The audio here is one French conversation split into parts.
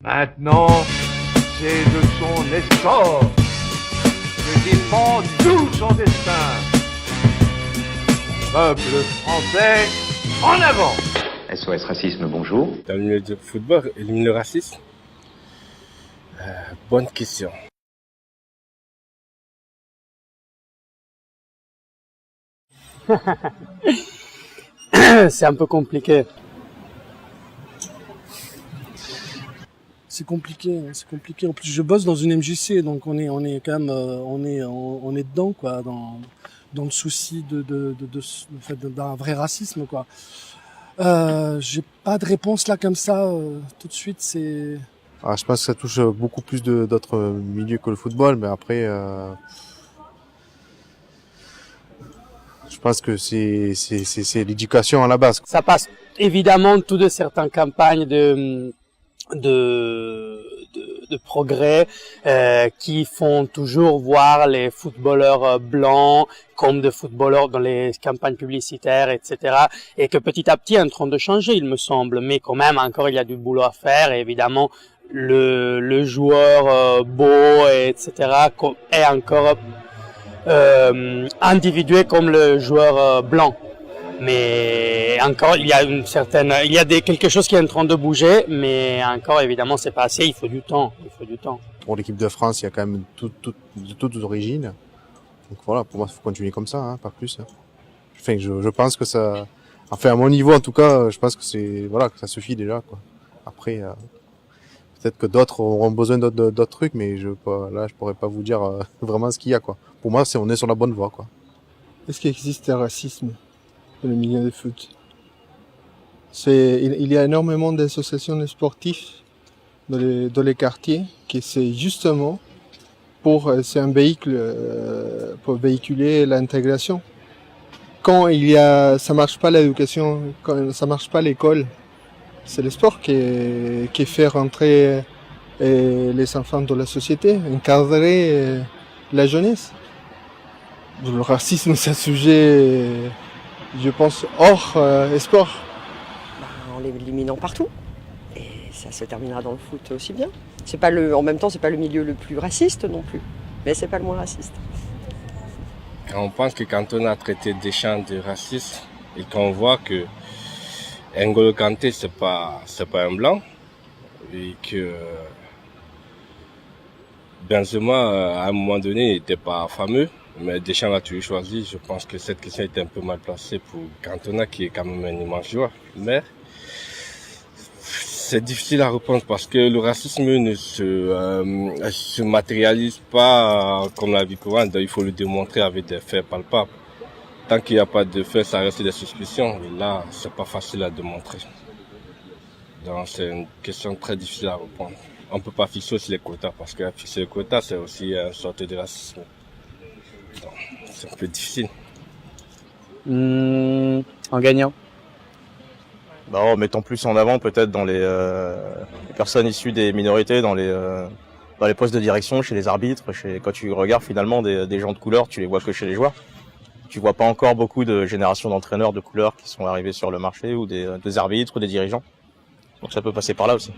Maintenant, c'est de son essor que dépend tout son destin. Peuple français, en avant! SOS Racisme, bonjour. Dans le milieu du football, éliminer le racisme? Bonne question. C'est un peu compliqué. C'est compliqué, hein, c'est compliqué. En plus, je bosse dans une MJC, donc on est quand même, on est dedans, quoi, dans le souci d'un vrai racisme, quoi. J'ai pas de réponse là comme ça tout de suite. C'est. Alors, je pense que ça touche beaucoup plus d'autres milieux que le football, mais après, je pense que c'est l'éducation à la base. Ça passe évidemment tout de certaines campagnes de progrès qui font toujours voir les footballeurs blancs comme des footballeurs dans les campagnes publicitaires, etc. Et que petit à petit est en train de changer, il me semble. Mais quand même, encore, il y a du boulot à faire. Et évidemment, le joueur beau, etc. est encore individué comme le joueur blanc. Mais encore, il y a quelque chose qui est en train de bouger, mais encore, évidemment, c'est pas assez, il faut du temps. Pour l'équipe de France, il y a quand même de toutes origines. Donc voilà, pour moi, il faut continuer comme ça, hein, pas plus. Hein. Enfin, je pense que ça, enfin, à mon niveau, en tout cas, je pense que que ça suffit déjà, quoi. Après, peut-être que d'autres auront besoin d'autres trucs, mais je pourrais pas vous dire vraiment ce qu'il y a, quoi. Pour moi, on est sur la bonne voie, quoi. Est-ce qu'il existe un racisme dans le milieu du foot? Il y a énormément d'associations sportives dans les quartiers qui c'est justement c'est un véhicule pour véhiculer l'intégration. Quand ça marche pas l'éducation, quand ça marche pas l'école, c'est le sport qui fait rentrer les enfants dans la société, encadrer la jeunesse. Le racisme, c'est un sujet, je pense, hors sport. En l'éliminant partout. Et ça se terminera dans le foot aussi bien. En même temps, c'est pas le milieu le plus raciste non plus. Mais c'est pas le moins raciste. On pense que quand on a traité Deschamps de raciste et qu'on voit que N'Golo Kanté c'est pas un blanc et que Benzema à un moment donné n'était pas fameux, mais Deschamps l'a toujours choisi. Je pense que cette question était un peu mal placée pour Cantona qui est quand même un immense joueur. Mais c'est difficile à répondre parce que le racisme ne se matérialise pas comme la vie courante. Il faut le démontrer avec des faits palpables. Tant qu'il n'y a pas de faits, ça reste des suspicions. Et là, c'est pas facile à démontrer. Donc c'est une question très difficile à répondre. On peut pas fixer aussi les quotas parce que fixer les quotas, c'est aussi une sorte de racisme. Donc, c'est un peu difficile. En gagnant. En mettant plus en avant peut-être dans les personnes issues des minorités, dans les postes de direction, chez les arbitres, quand tu regardes finalement des gens de couleur, tu les vois que chez les joueurs. Tu vois pas encore beaucoup de générations d'entraîneurs de couleur qui sont arrivés sur le marché ou des arbitres ou des dirigeants. Donc ça peut passer par là aussi.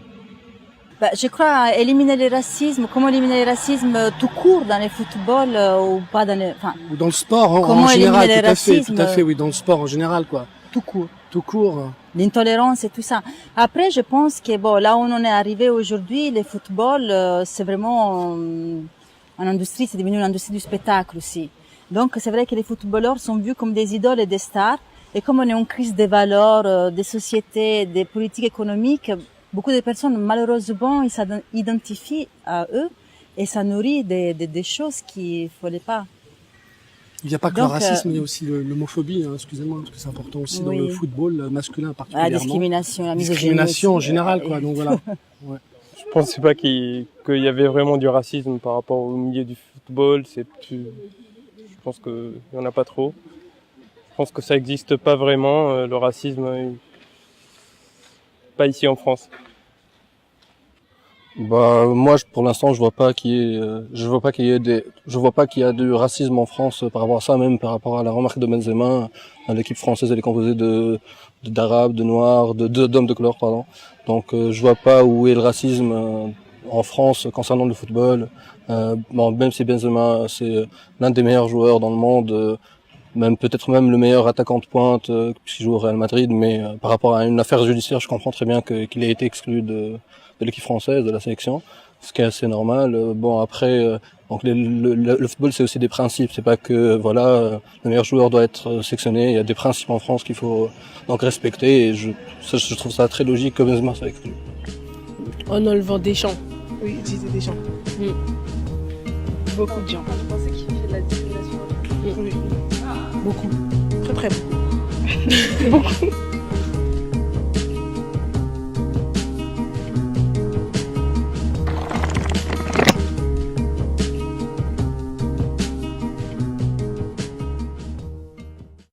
Je crois éliminer le racisme, comment éliminer le racisme tout court dans le football ou pas dans le... Ou dans le sport en général, tout à fait, oui, dans le sport en général, quoi. Tout court. Tout court. L'intolérance et tout ça. Après, je pense que là où on est arrivé aujourd'hui, le football, c'est vraiment une industrie, c'est devenu une industrie du spectacle aussi. Donc, c'est vrai que les footballeurs sont vus comme des idoles et des stars. Et comme on est en crise des valeurs, des sociétés, des politiques économiques, beaucoup de personnes, malheureusement, ils s'identifient à eux et ça nourrit des choses qu'il ne fallait pas. Il n'y a pas que le racisme, il y a aussi l'homophobie, hein, excusez-moi, parce que c'est important aussi dans le football masculin particulièrement. La discrimination, la discrimination en général, quoi. Donc voilà. Ouais. Je pensais pas qu'il y avait vraiment du racisme par rapport au milieu du football. Je pense qu'il y en a pas trop. Je pense que ça n'existe pas vraiment, le racisme, pas ici en France. Moi, pour l'instant, je vois pas qu'il y a du racisme en France par rapport à ça, même par rapport à la remarque de Benzema. L'équipe française, elle est composée d'arabes, de noirs, d'hommes de couleur, pardon. Donc, je vois pas où est le racisme en France concernant le football. Même si Benzema, c'est l'un des meilleurs joueurs dans le monde, peut-être même le meilleur attaquant de pointe, puisqu'il joue au Real Madrid, mais par rapport à une affaire judiciaire, je comprends très bien qu'il ait été exclu de l'équipe française, de la sélection, ce qui est assez normal. Donc le football, c'est aussi des principes. C'est pas que le meilleur joueur doit être sélectionné. Il y a des principes en France qu'il faut donc respecter. Et je trouve ça très logique que Benzema soit exclu. En enlevant Deschamps. Oui, utiliser Deschamps. Beaucoup de gens. Vous pensez qu'il fait de la discrimination? Oui. Beaucoup. Très très beaucoup. Beaucoup.